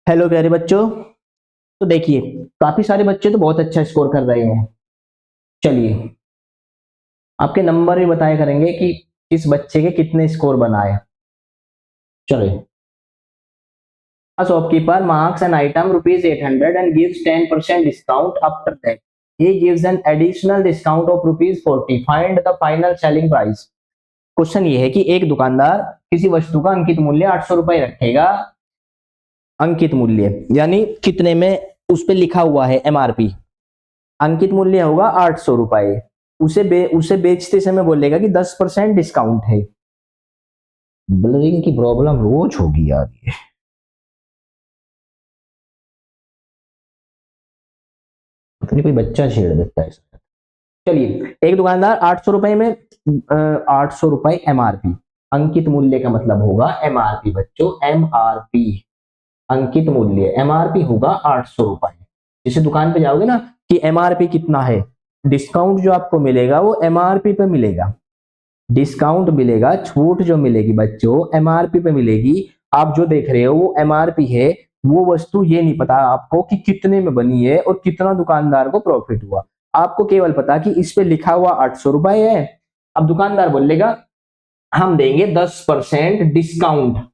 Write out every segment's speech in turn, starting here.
Hello प्यारे बच्चों। तो देखिए, काफी सारे बच्चे तो बहुत अच्छा स्कोर कर रहे हैं। चलिए, आपके नंबर भी बताया करेंगे कि किस बच्चे के कितने स्कोर बनाए। चलिए, a shopkeeper marks an item rupees 800 and gives 10% discount. After that, he gives an additional discount of rupees 40. Find the final selling price. Question ये है कि एक दुकानदार किसी वस्तु का अंकित मूल्य 800 रुपए रखेगा। अंकित मूल्य यानी कितने में उस पे लिखा हुआ है एमआरपी। अंकित मूल्य होगा 800 रुपए। उसे बेचते समय बोलेगा कि 10% डिस्काउंट है। ब्लरिंग की प्रॉब्लम रोज होगी यार ये। अपनी कोई बच्चा छेड़ देता है। चलिए, एक दुकानदार 800 रुपए में 800 रुपए एमआरपी। अंकित मूल्य का मतलब होगा एमआरपी बच्चों, एमआरपी। अंकित मूल्य एमआरपी होगा 800 रुपए। जैसे दुकान पे जाओगे ना कि एमआरपी कितना है, डिस्काउंट जो आपको मिलेगा वो एमआरपी पे मिलेगा। डिस्काउंट मिलेगा, छूट जो मिलेगी बच्चों एमआरपी पे मिलेगी। आप जो देख रहे हो वो एमआरपी है। वो वस्तु ये नहीं पता आपको कि कितने में बनी है और कितना दुकानदार को प्रॉफिट हुआ। आपको केवल पता कि इस पे लिखा हुआ 800 रुपए है। अब दुकानदार बोलेगा हम देंगे 10% डिस्काउंट।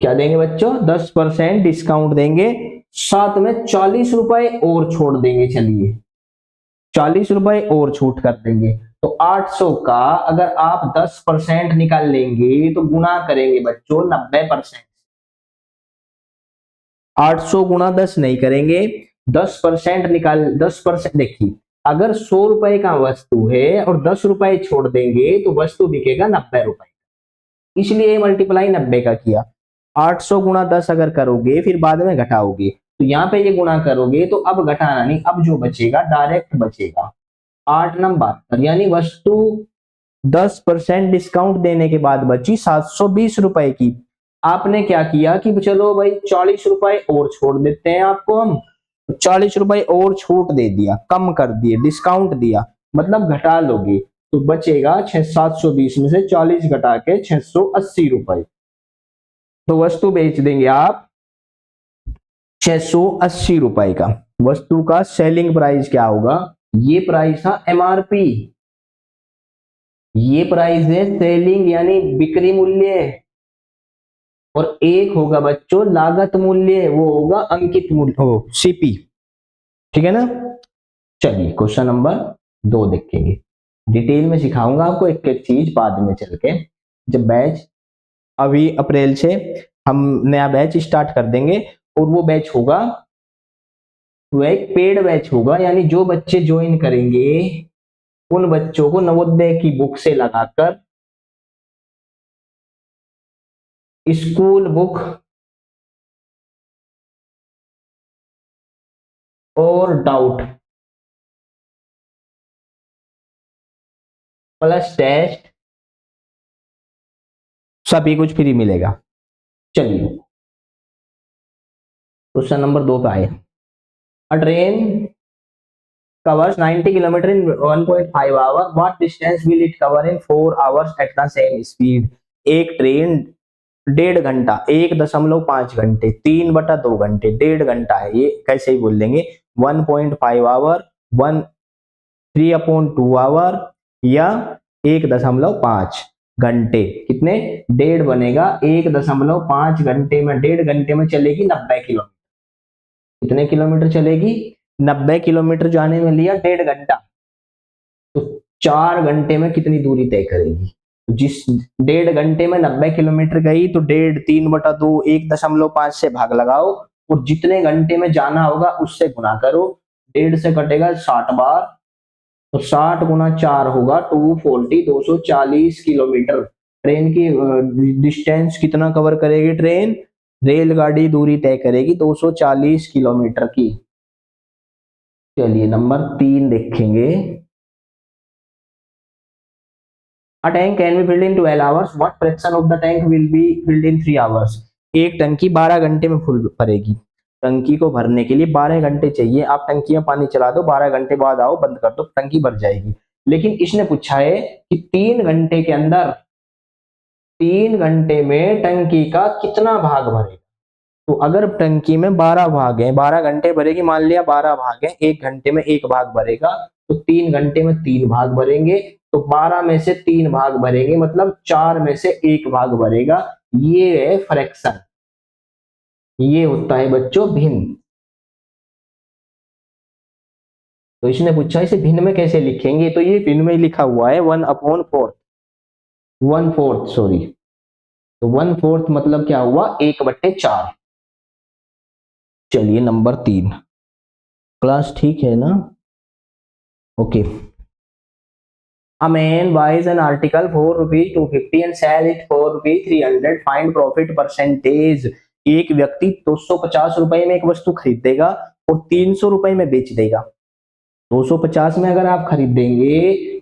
क्या देंगे बच्चों? 10% डिस्काउंट देंगे, साथ में 40 रुपए और छोड़ देंगे। चलिए, 40 रुपए और छूट कर देंगे। तो 800 का अगर आप 10% निकाल लेंगे तो गुना करेंगे बच्चों 90%। 800 गुना 10 नहीं करेंगे, 10% निकाल 10%। देखिए, अगर 100 रुपए का वस्तु है और 10 रुपए छोड़ देंगे तो वस्तु बिकेगा 90 रुपए। इसलिए मल्टीप्लाई 90 का किया। 800 गुना 10 अगर करोगे फिर बाद में घटाओगे तो यहाँ पे ये गुना करोगे तो अब घटाना नहीं, अब जो बचेगा डायरेक्ट बचेगा। 8 नंबर 72, यानी वस्तु 10% डिस्काउंट देने के बाद बची 720 रुपए की। आपने क्या किया कि चलो भाई 40 रुपए और छोड़ देते हैं आपको हम। 40 रुपए और छूट दे दिया, कम कर दिए, डिस्काउंट दिया, मतलब घटा लोगे तो बचेगा 720 में से 40 घटा के 680 रुपए। तो वस्तु बेच देंगे आप 680 रुपए का। वस्तु का सेलिंग प्राइस क्या होगा? ये प्राइस था एमआरपी, ये प्राइस है सेलिंग यानी बिक्री मूल्य, और एक होगा बच्चों लागत मूल्य, वो होगा अंकित मूल्य, सीपी। ठीक है ना? चलिए, क्वेश्चन नंबर 2 देखेंगे। डिटेल में सिखाऊंगा आपको एक एक चीज बाद में चल के। जब बैच अभी अप्रैल से हम नया बैच स्टार्ट कर देंगे और वो बैच होगा, वो एक पेड बैच होगा, यानी जो बच्चे ज्वाइन करेंगे उन बच्चों को नवोदय की बुक से लगाकर स्कूल बुक और डाउट प्लस टेस्ट सभी कुछ फ्री मिलेगा। चलिए, क्वेश्चन नंबर 2 पे आए। अ train covers 90 kilometer in 1.5 hour. What distance will it cover in 4 hours at the same speed? एक ट्रेन 1.5 घंटा, 1.5 घंटे, 3/2 घंटे, 1.5 घंटा है, ये कैसे ही बोल देंगे 1.5 आवर, 3/2 आवर या 1.5 घंटे। कितने? 1.5 बनेगा, 1.5 घंटे में, 1.5 घंटे में चलेगी 90 किलोमीटर। कितने किलोमीटर चलेगी? 90 किलोमीटर जाने में लिया 1.5 घंटा, तो 4 घंटे में कितनी दूरी तय करेगी? तो जिस 1.5 घंटे में 90 किलोमीटर गई तो 1.5, 3/2, 1.5 से भाग लगाओ और जितने घंटे में जाना होगा उससे गुना करो। 1.5 से कटेगा 60 बार, तो 60 गुना 4 होगा 240, 240 किलोमीटर। ट्रेन की डिस्टेंस कितना कवर करेगी ट्रेन? रेलगाड़ी दूरी तय करेगी 240 किलोमीटर की। चलिए, नंबर 3 देखेंगे। A tank can be filled in 12 hours. What fraction of the tank will be filled in 3 hours? एक टंकी 12 घंटे में फुल भरेगी। टंकी को भरने के लिए 12 घंटे चाहिए। आप टंकी में पानी चला दो, 12 घंटे बाद आओ बंद कर दो, टंकी भर जाएगी। लेकिन इसने पूछा है कि 3 घंटे के अंदर, 3 घंटे में टंकी का कितना भाग भरेगा। तो अगर टंकी में 12 भाग हैं, 12 घंटे भरेगी, मान लिया 12 भाग हैं, 1 घंटे में 1 भाग भरेगा, तो 3 घंटे में 3 भाग भरेंगे, तो 12 में से 3 भाग भरेंगे, मतलब 4 में से 1 भाग भरेगा। ये है फ्रैक्शन, ये होता है बच्चों भिन्न। तो इसने पूछा इसे भिन्न में कैसे लिखेंगे, तो ये भिन्न में लिखा हुआ है 1/4, 1/4 सॉरी, तो 1/4 मतलब क्या हुआ, 1/4। चलिए नंबर 3, क्लास ठीक है ना, okay. A man buys an article for rupees 250 and sell it for rupees 300, find profit percentage। एक व्यक्ति 250 रुपए में एक वस्तु खरीदेगा और 300 रुपए में बेच देगा। 250 में अगर आप खरीदेंगे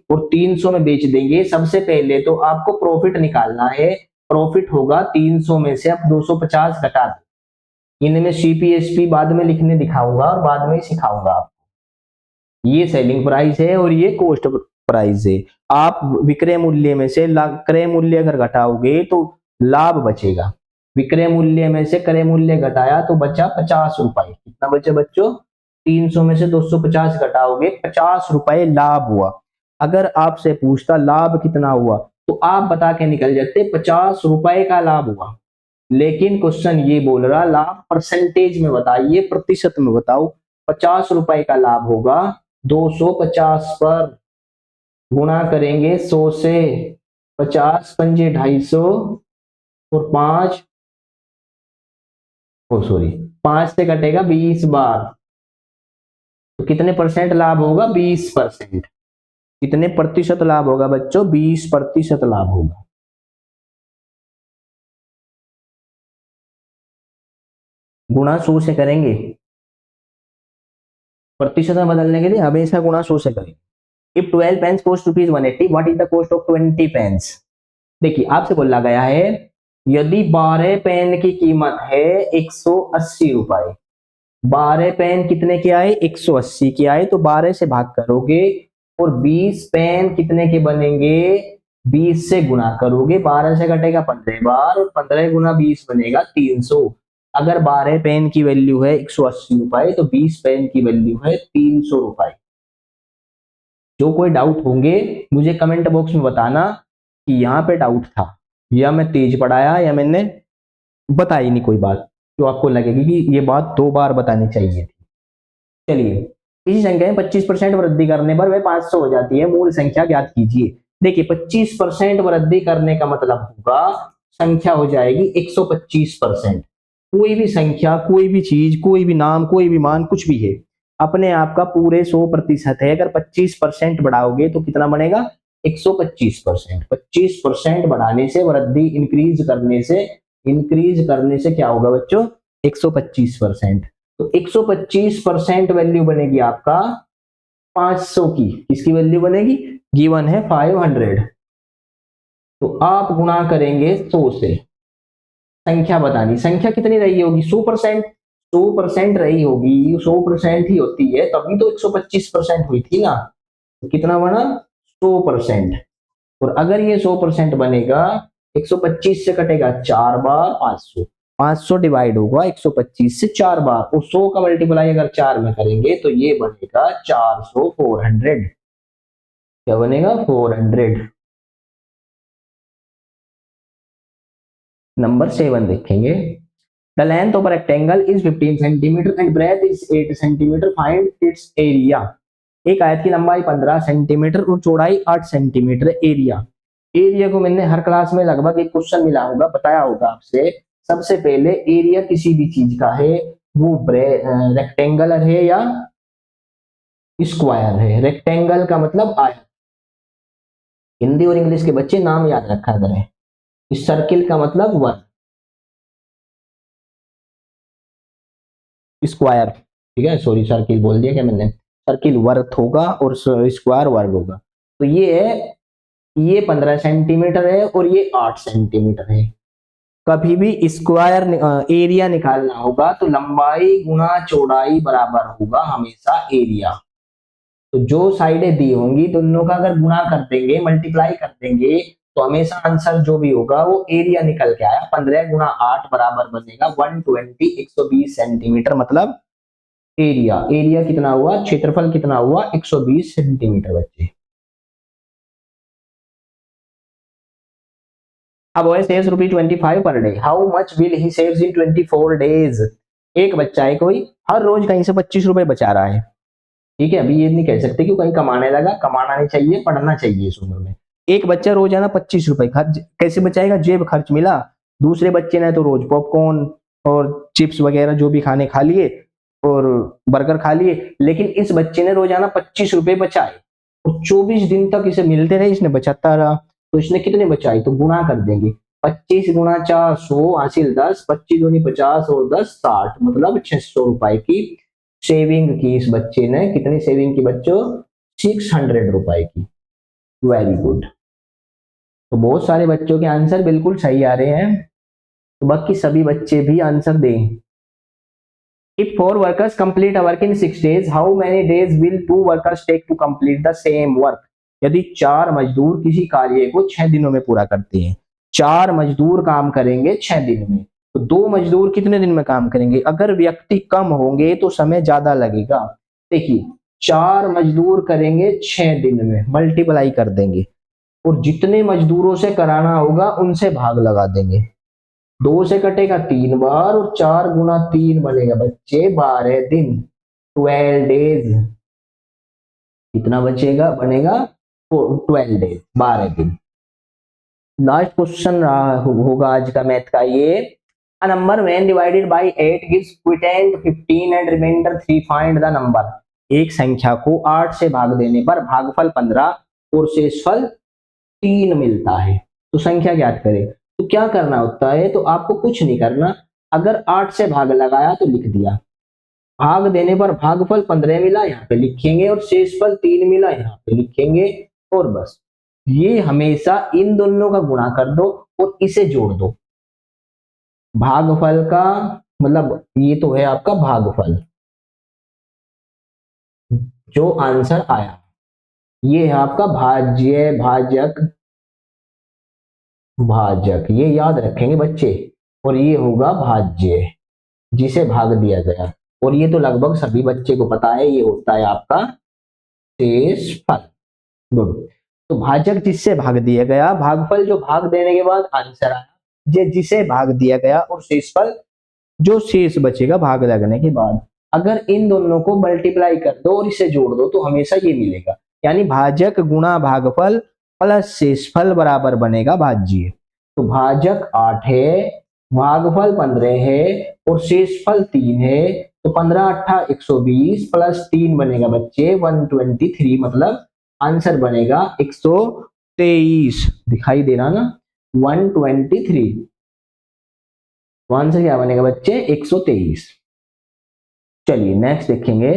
और 300 में बेच देंगे, सबसे पहले तो आपको प्रॉफिट निकालना है। प्रॉफिट होगा 300 में से आप 250 घटा दो। इनमें सीपीएसपी बाद में लिखने दिखाऊंगा और बाद में सिखाऊंगा आपको। ये सेलिंग प्राइस है और ये कॉस्ट प्राइस है। आप विक्रय मूल्य में से क्रय मूल्य अगर घटाओगे तो लाभ बचेगा। विक्रय मूल्य में से क्रय मूल्य घटाया तो बचा 50 रुपए। कितना बचे बच्चों, 300 में से 250 घटाओगे 50 रुपए लाभ हुआ। अगर आपसे पूछता लाभ कितना हुआ तो आप बता के निकल जाते 50 रुपए का लाभ हुआ। लेकिन क्वेश्चन ये बोल रहा लाभ परसेंटेज में बताइए, प्रतिशत में बताओ। 50 रुपए का लाभ होगा 250 पर, गुणा करेंगे 100 से, 50 पंजे 250 और 5 सॉरी 5 से कटेगा 20 बार, तो कितने परसेंट लाभ होगा, 20%। कितने प्रतिशत लाभ होगा बच्चों, 20% लाभ होगा। गुणा 100 से करेंगे, प्रतिशत में बदलने के लिए हमेशा गुणा 100 से करेंगे। If 12 pence cost rupees 180, what is the cost of 20 pence. देखिए आपसे बोला गया है यदि 12 पेन की कीमत है 180 रुपए, 12 पेन कितने के आए, 180 के आए, तो 12 से भाग करोगे और 20 पेन कितने के बनेंगे, 20 से गुणा करोगे, 12 से कटेगा 15 बार और 15 गुना 20 बनेगा 300। अगर 12 पेन की वैल्यू है 180 रुपए तो 20 पेन की वैल्यू है 300 रुपए। जो कोई डाउट होंगे मुझे कमेंट बॉक्स में बताना कि यहाँ पे डाउट था, या मैं तेज पढ़ाया या मैंने बताई नहीं कोई बात जो आपको लगेगी कि ये बात 2 बार बतानी चाहिए थी। चलिए, किसी संख्या में 25% वृद्धि करने पर वह 500 हो जाती है, मूल संख्या ज्ञात कीजिए। देखिए 25% वृद्धि करने का मतलब होगा संख्या हो जाएगी 125%। कोई भी संख्या, कोई भी चीज, कोई भी नाम, कोई भी मान, कुछ भी है, अपने आप का पूरे 100% है। अगर 25% बढ़ाओगे तो कितना बनेगा, 125%। 25% बढ़ाने से, वृद्धि इंक्रीज करने से क्या होगा बच्चों, 125%। तो 125% वैल्यू बनेगी आपका 500 की। किसकी वैल्यू बनेगी, गिवन है 500, तो आप गुणा करेंगे 100 से। संख्या बतानी, संख्या कितनी रही होगी, 100%। 100% रही होगी, 100% ही होती है, तभी तो 125% हुई थी ना। तो कितना बना, 100%। और अगर ये 100% बनेगा, 125 से कटेगा 4 बार 500, 500 डिवाइड होगा 125 से 4 बार, और 100 का मल्टीप्लाई अगर 4 में करेंगे तो ये बनेगा 400, 400। क्या बनेगा, 400। नंबर 7 देखेंगे। The length of rectangle is 15 centimeter and breadth is 8 centimeter, find its area. एक आयत की लंबाई 15 सेंटीमीटर और चौड़ाई 8 सेंटीमीटर। एरिया को मैंने हर क्लास में लगभग एक क्वेश्चन मिला होगा, बताया होगा आपसे। सबसे पहले एरिया किसी भी चीज का है वो रेक्टेंगुलर है या स्क्वायर है। रेक्टेंगल का मतलब आयत। हिंदी और इंग्लिश के बच्चे नाम याद रखा करें। इस सर्किल का मतलब वर्ग, स्क्वायर, ठीक है, सॉरी सर्किल बोल दिया क्या मैंने। सर्किल वर्ग होगा और स्क्वायर वर्ग होगा। तो ये है, ये 15 सेंटीमीटर है और ये 8 सेंटीमीटर है। कभी भी स्क्वायर एरिया निकालना होगा तो लंबाई गुना चौड़ाई बराबर होगा हमेशा एरिया। तो जो साइडें दी होंगी दोनों का अगर गुणा कर देंगे, मल्टीप्लाई कर देंगे, तो हमेशा आंसर जो भी होगा वो एरिया निकल के आया। 15 गुणा 8 बराबर बनेगा 120, 120 सेंटीमीटर, मतलब एरिया। एरिया कितना हुआ, क्षेत्रफल कितना हुआ, 120 सेंटीमीटर बच्चे। A boy saves ₹25 per day. How much will he saves in 24 days? एक बच्चा है कोई, हर रोज कहीं से 25 रुपए बचा रहा है। ठीक है, अभी ये नहीं कह सकते कि कहीं कमाने लगा, कमाना नहीं चाहिए, पढ़ना चाहिए इस उम्र में। एक बच्चा रोजाना 25 रुपए खर्च कैसे बचाएगा, जेब खर्च मिला। दूसरे बच्चे ने तो रोज पॉपकॉर्न और चिप्स वगैरह जो भी खाने खा लिए और बर्गर खा लिए, लेकिन इस बच्चे ने रोजाना 25 रुपए बचाए और 24 दिन तक इसे मिलते रहे, इसने बचाता रहा। तो इसने कितने बचाए, तो गुणा कर देंगे। 25 गुणा 4 100 हासिल 10, 25 दूनी 50 और 10 60, मतलब 600 रुपए की सेविंग की इस बच्चे ने। कितनी सेविंग की बच्चों, 600 रुपए की। Very good. तो बहुत सारे बच्चों के आंसर बिल्कुल सही आ रहे हैं, तो बाकी सभी बच्चे भी आंसर दें। If 4 workers complete a work in 6 days, how many days will 2 workers take to complete the same work? यदि 4 मजदूर किसी कार्य को 6 दिनों में पूरा करते हैं, 4 मजदूर काम करेंगे 6 दिन में, तो 2 मजदूर कितने दिन में काम करेंगे? अगर व्यक्ति कम होंगे तो समय ज्यादा लगेगा। देखिए 4 मजदूर करेंगे 6 दिन में, मल्टीप्लाई कर देंगे और जितने मजदूरों से कराना होगा उनसे भाग लगा देंगे। 2 से कटेगा 3 बार और 4 गुना 3 बनेगा बच्चे 12 दिन, 12 डेज। कितना बचेगा, बनेगा 12 डेज, 12 दिन। लास्ट क्वेश्चन होगा आज का मैथ का ये। A number when divided by 8 gives quotient 15 and remainder 3, find the number। एक संख्या को 8 से भाग देने पर भागफल 15 और शेषफल 3 मिलता है, तो संख्या ज्ञात करें। तो क्या करना होता है, तो आपको कुछ नहीं करना। अगर 8 से भाग लगाया तो लिख दिया, भाग देने पर भागफल 15 मिला, यहाँ पे लिखेंगे, और शेषफल 3 मिला, यहाँ पे लिखेंगे, और बस। ये हमेशा इन दोनों का गुणा कर दो और इसे जोड़ दो। भागफल का मतलब ये तो है आपका भागफल, जो आंसर आया ये है आपका भाज्य, भाजक, भाजक, ये याद रखेंगे बच्चे। और ये होगा भाज्य, जिसे भाग दिया गया। और ये तो लगभग सभी बच्चे को पता है, ये होता है आपका शेषफल। गुड। तो भाजक जिससे भाग दिया गया, भागफल जो भाग देने के बाद आंसर आया, ये जिसे भाग दिया गया, और शेषफल जो शेष बचेगा भाग लगने के बाद। अगर इन दोनों को मल्टीप्लाई कर दो और इसे जोड़ दो तो हमेशा ये मिलेगा, यानी भाजक गुणा भागफल प्लस शेषफल बराबर बनेगा भाज्य। तो भाजक 8 है, भागफल 15 है और शेषफल 3 है, तो 15 8 120 प्लस 3 बनेगा बच्चे 123, मतलब आंसर बनेगा 123। दिखाई दे रहा ना, 123। तो आंसर क्या बनेगा बच्चे, 123। चलिए नेक्स्ट देखेंगे।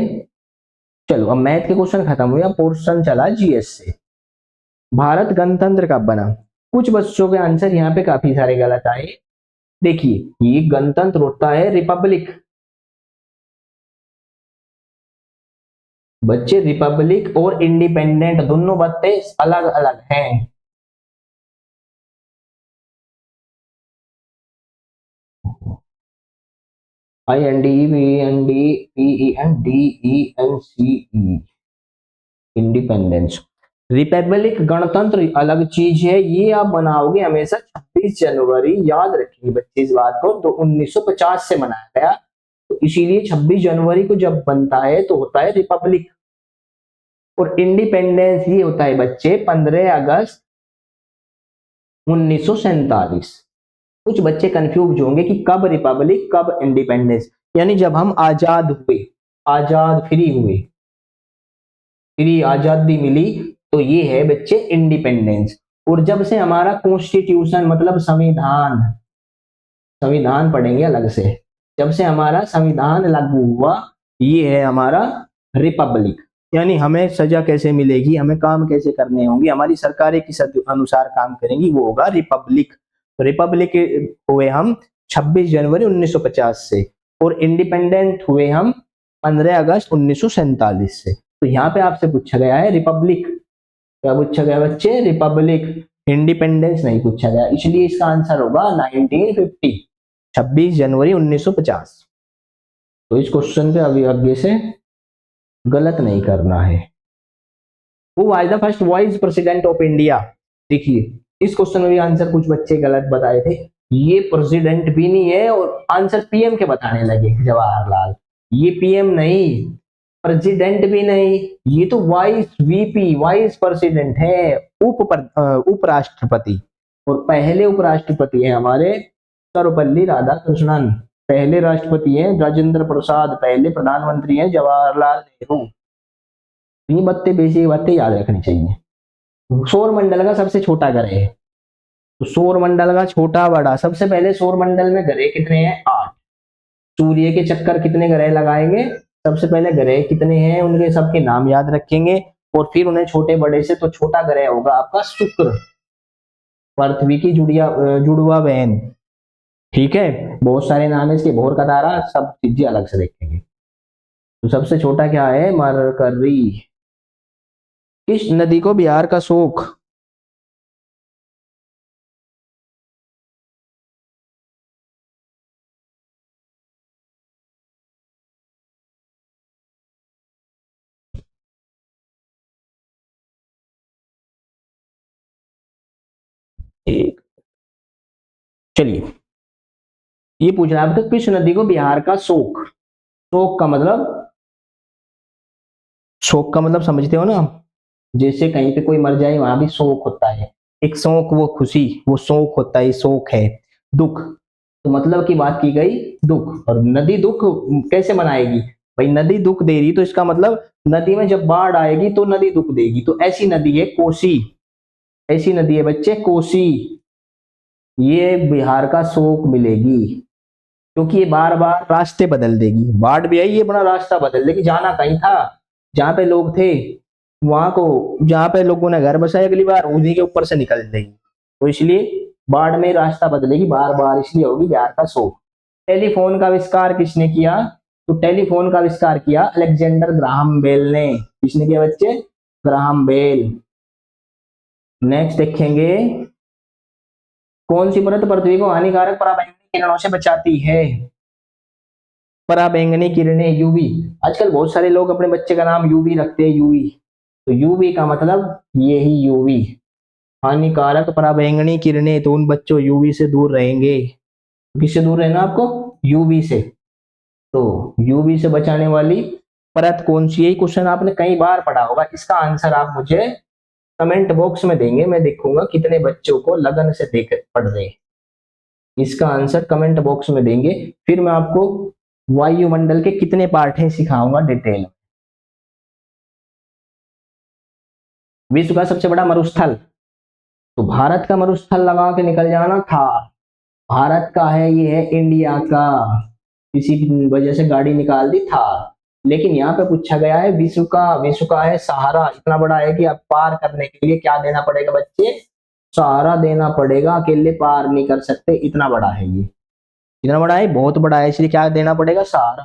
चलो अब मैथ के क्वेश्चन खत्म हुए, अब पोर्शन चला जीएस से। भारत गणतंत्र कब बना? कुछ बच्चों के आंसर यहाँ पे काफी सारे गलत आए। देखिए ये गणतंत्र होता है रिपब्लिक, बच्चे रिपब्लिक और इंडिपेंडेंट दोनों बातें अलग अलग हैं। INDEPENDENCE, independence. रिपब्लिक गणतंत्र अलग चीज है, ये आप बनाओगे हमेशा 26 जनवरी, याद रखिए बच्चे इस बात को। तो 1950 से मनाया गया, तो इसीलिए 26 जनवरी को जब बनता है तो होता है रिपब्लिक। और इंडिपेंडेंस ये होता है बच्चे 15 अगस्त 1947। कुछ बच्चे कंफ्यूज होंगे कि कब रिपब्लिक कब इंडिपेंडेंस, यानी जब हम आजाद हुए, आजाद फ्री हुए, फ्री आजादी मिली, तो ये है बच्चे इंडिपेंडेंस। और जब से हमारा कॉन्स्टिट्यूशन मतलब संविधान, संविधान पढ़ेंगे अलग से, जब से हमारा संविधान लागू हुआ, ये है हमारा रिपब्लिक। यानी हमें सजा कैसे मिलेगी, हमें काम कैसे करने होंगे, हमारी सरकारें किस अनुसार काम करेंगी, वो होगा रिपब्लिक। रिपब्लिक हुए हम 26 जनवरी 1950 से, और इंडिपेंडेंट हुए हम 15 अगस्त 1947 से। तो यहाँ पे आपसे पूछा गया है रिपब्लिक, क्या पूछा गया बच्चे, रिपब्लिक। इंडिपेंडेंस नहीं पूछा गया, इसलिए इसका आंसर होगा 1950, 26 जनवरी 1950। तो इस क्वेश्चन पे अभी आगे से गलत नहीं करना है। वो was the first vice president of India. देखिए इस क्वेश्चन में भी आंसर कुछ बच्चे गलत बताए थे, ये प्रेसिडेंट भी नहीं है और आंसर पीएम के बताने लगे जवाहरलाल, ये पीएम नहीं, प्रेसिडेंट भी नहीं, ये तो वाइस वीपी वाइस प्रेसिडेंट है, उपराष्ट्रपति। और पहले उपराष्ट्रपति है हमारे सर्वपल्ली राधाकृष्णन, पहले राष्ट्रपति हैं राजेंद्र प्रसाद, पहले प्रधानमंत्री हैं जवाहरलाल नेहरू। ये बातें बेसिक बातें याद रखनी चाहिए। सौर मंडल का सबसे छोटा ग्रह है, तो सौर मंडल का छोटा बड़ा, सबसे पहले सौर मंडल में ग्रह कितने हैं? 8। सूर्य के चक्कर कितने ग्रह लगाएंगे? सबसे पहले ग्रह कितने हैं उनके सबके नाम याद रखेंगे, और फिर उन्हें छोटे बड़े से, तो छोटा ग्रह होगा आपका शुक्र, पृथ्वी की जुड़वा बहन। ठीक है, बहुत सारे नाम है इसके, भोर का तारा, सब चीजें अलग से देखेंगे। तो सबसे छोटा क्या है? मरकरी। किस नदी को बिहार का शोक? एक, चलिए ये पूछ रहा है आपको, किस नदी को बिहार का शोक? शोक का मतलब, शोक का मतलब समझते हो ना, जैसे कहीं पे कोई मर जाए वहां भी शोक होता है, एक शोक वो खुशी, वो शोक होता है, शोक है। दुख, तो मतलब की बात की गई दुख, और नदी दुख कैसे मनाएगी? भाई नदी दुख दे रही तो इसका मतलब नदी में जब बाढ़ आएगी तो नदी दुख देगी, तो ऐसी नदी है कोसी, ऐसी नदी है बच्चे कोसी, ये बिहार का शोक मिलेगी, क्योंकि ये बार बार रास्ते बदल देगी, बाढ़ भी आई ये बड़ा रास्ता बदल देगी, जाना कहीं था, जहां पे लोग थे वहां को, जहां पे लोगों ने घर बसाया अगली बार उन्हीं के ऊपर से निकल देगी, तो इसलिए बाढ़ में रास्ता बदलेगी बार बार, इसलिए होगी बिहार का शोक। टेलीफोन का आविष्कार किसने किया? तो टेलीफोन का आविष्कार किया अलेक्जेंडर ग्राहम बेल ने। किसने किया बच्चे? Graham bell. नेक्स्ट देखेंगे, कौन सी परत पृथ्वी को हानिकारक पराबैंगनी किरणों से बचाती है? पराबैंगनी किरणें, यूवी। आजकल बहुत सारे लोग अपने बच्चे का नाम यूवी रखते हैं, यूवी, तो यूवी का मतलब ये ही यूवी, हानिकारक पराबैंगनी किरणें, तो उन बच्चों यूवी से दूर रहेंगे। किससे दूर रहना आपको? यूवी से। तो यूवी से बचाने वाली परत कौन सी है? क्वेश्चन आपने कई बार पढ़ा होगा, इसका आंसर आप मुझे कमेंट बॉक्स में देंगे, मैं देखूंगा कितने बच्चों को लगन से देख पढ़ रहे, इसका आंसर कमेंट बॉक्स में देंगे। फिर मैं आपको वायुमंडल के कितने पार्ट हैं सिखाऊंगा डिटेल। विश्व का सबसे बड़ा मरुस्थल, तो भारत का मरुस्थल लगा के निकल जाना था, भारत का है, ये है इंडिया का, इसी वजह से गाड़ी निकाल दी था। लेकिन यहाँ पे पूछा गया है विश्व का, विश्व का है सहारा, इतना बड़ा है कि आप पार करने के लिए क्या देना पड़ेगा बच्चे? सहारा देना पड़ेगा, अकेले पार नहीं कर सकते, इतना बड़ा है ये, इतना बड़ा है, बहुत बड़ा है, इसलिए क्या देना पड़ेगा? सहारा।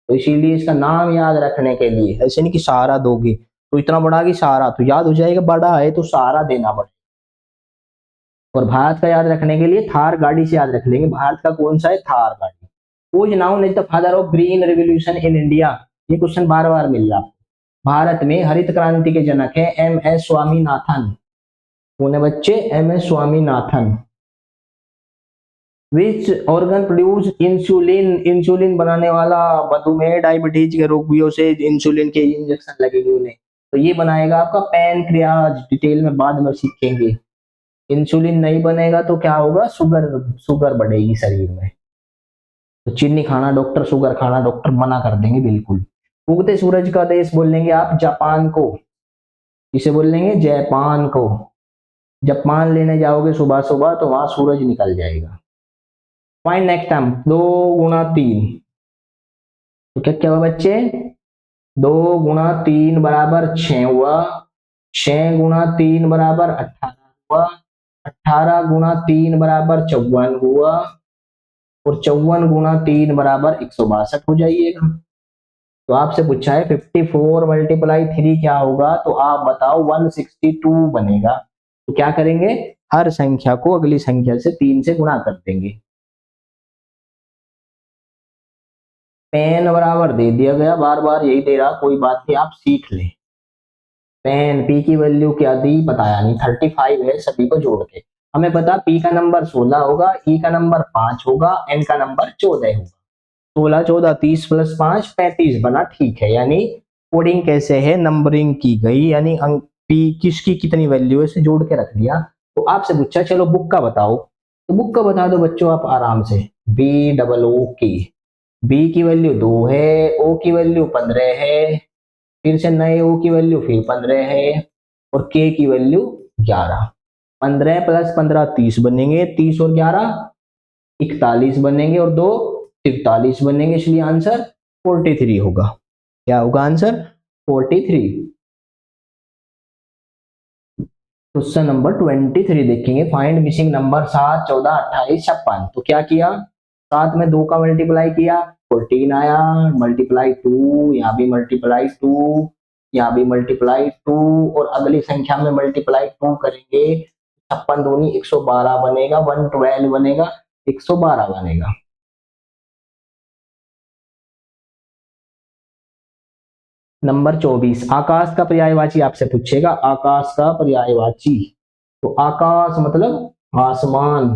तो इसीलिए इसका नाम याद रखने के लिए, ऐसे नहीं कि सहारा दोगे, तो इतना बड़ा कि सहारा, तो याद हो जाएगा बड़ा है तो सहारा देना पड़ेगा। और भारत का याद रखने के लिए थार गाड़ी से याद रख लेंगे, भारत का कौन सा है? थार गाड़ी। Who's known is the father of green revolution in India? ये क्वेश्चन बार बार मिल रहा है। भारत में हरित क्रांति के जनक है एम एस स्वामीनाथन, कौन है बच्चे? M S Swaminathan. Which organ produce insulin? Insulin बनाने वाला, मधुमेह डायबिटीज के रोगियों से इंसुलिन के इंजेक्शन लगेंगे उन्हें, तो ये बनाएगा आपका पैनक्रियाज, डिटेल में बाद में सीखेंगे। इंसुलिन नहीं बनेगा तो क्या होगा? शुगर, शुगर बढ़ेगी शरीर में, तो चीनी खाना डॉक्टर, शुगर खाना डॉक्टर मना कर देंगे बिल्कुल। उगते सूरज का देश बोल लेंगे आप जापान को, इसे बोल लेंगे जापान को, जापान लेने जाओगे सुबह सुबह तो वहां सूरज निकल जाएगा। फाइंड नेक्स्ट टाइम, 2 गुणा 3, तो क्या क्या हुआ बच्चे? 2 गुणा 3 बराबर 6 हुआ, 6 गुणा 3 बराबर 18 हुआ, 18 गुणा 3 बराबर 54 हुआ, और 54 गुणा 3 बराबर 162 हो जाइएगा। तो आपसे पूछा है 54 मल्टीप्लाई 3 क्या होगा, तो आप बताओ 162 बनेगा। तो क्या करेंगे, हर संख्या को अगली संख्या से 3 से गुणा कर देंगे। पेन बराबर दे दिया गया, बार बार यही दे रहा, कोई बात नहीं, आप सीख लें। पेन पी की वैल्यू क्या दी बताया नहीं, 35 है सभी को जोड़ के। हमें पता पी का नंबर 16 होगा, ई का नंबर 5 होगा, एन का नंबर 14 होगा। 16 14 30 प्लस 5 35 बना, ठीक है। यानी कोडिंग कैसे है, नंबरिंग की गई, यानी अंक पी किसकी कितनी वैल्यू है इसे जोड़ के रख दिया। तो आपसे पूछा चलो बुक का बताओ, तो बुक का बता दो बच्चों आप आराम से। बी डबल ओ की, बी की वैल्यू 2 है, ओ की वैल्यू 15 है, फिर से नए ओ की वैल्यू फिर 15 है, और के की वैल्यू 11। 15 प्लस 15 30 बनेंगे, 30 और 11 41 बनेंगे, और 2 43 बनेंगे, इसलिए आंसर 43 होगा। क्या होगा आंसर, 43। क्वेश्चन नंबर 23 देखेंगे, फाइंड मिसिंग नंबर 7 14 28 56। तो क्या किया, 7 में 2 का मल्टीप्लाई किया 14 आया, मल्टीप्लाई 2, यहाँ भी मल्टीप्लाई 2, यहाँ भी मल्टीप्लाई 2, और अगली संख्या में मल्टीप्लाई 2 करेंगे, 56 दूनी 112 बनेगा, 112 बनेगा, 112 बनेगा। नंबर 24, आकाश का पर्यायवाची आपसे पूछेगा, आकाश का पर्यायवाची। तो आकाश मतलब आसमान,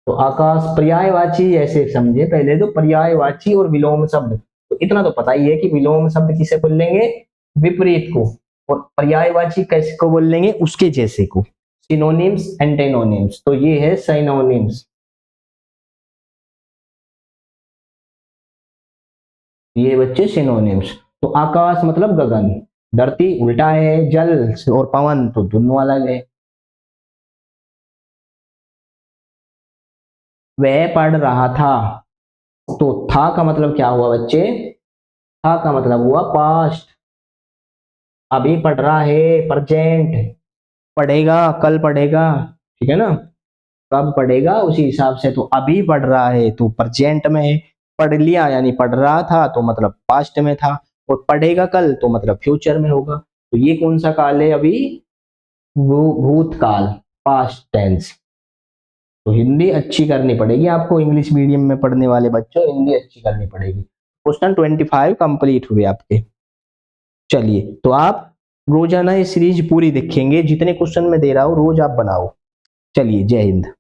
तो आकाश पर्यायवाची ऐसे समझे पहले तो, पर्यायवाची और विलोम शब्द। तो इतना तो पता ही है कि विलोम शब्द किसे बोल लेंगे, विपरीत को, और पर्यायवाची कैसे को बोल लेंगे, उसके जैसे को। सिनोनिम्स एंटेनोनिम्स, तो ये है साइनोनिम्स, ये बच्चे सिनोनिम्स। तो आकाश मतलब गगन, धरती उल्टा है, जल और पवन तो दोनों अलग है। वह पढ़ रहा था, तो था का मतलब क्या हुआ बच्चे, था का मतलब हुआ पास्ट, अभी पढ़ रहा है प्रेजेंट, पढ़ेगा कल पढ़ेगा, ठीक है ना, कब पढ़ेगा उसी हिसाब से। तो अभी पढ़ रहा है तो प्रेजेंट में है, पढ़ लिया यानी पढ़ रहा था तो मतलब पास्ट में था, और पढ़ेगा कल तो मतलब फ्यूचर में होगा। तो ये कौन सा काल है अभी, वो भूतकाल, पास्ट टेंस। तो हिंदी अच्छी करनी पड़ेगी आपको, इंग्लिश मीडियम में पढ़ने वाले बच्चों हिंदी अच्छी करनी पड़ेगी। क्वेश्चन 25 कंप्लीट हुए आपके। चलिए तो आप रोजाना ये सीरीज पूरी देखेंगे, जितने क्वेश्चन मैं दे रहा हूँ रोज आप बनाओ। चलिए जय हिंद।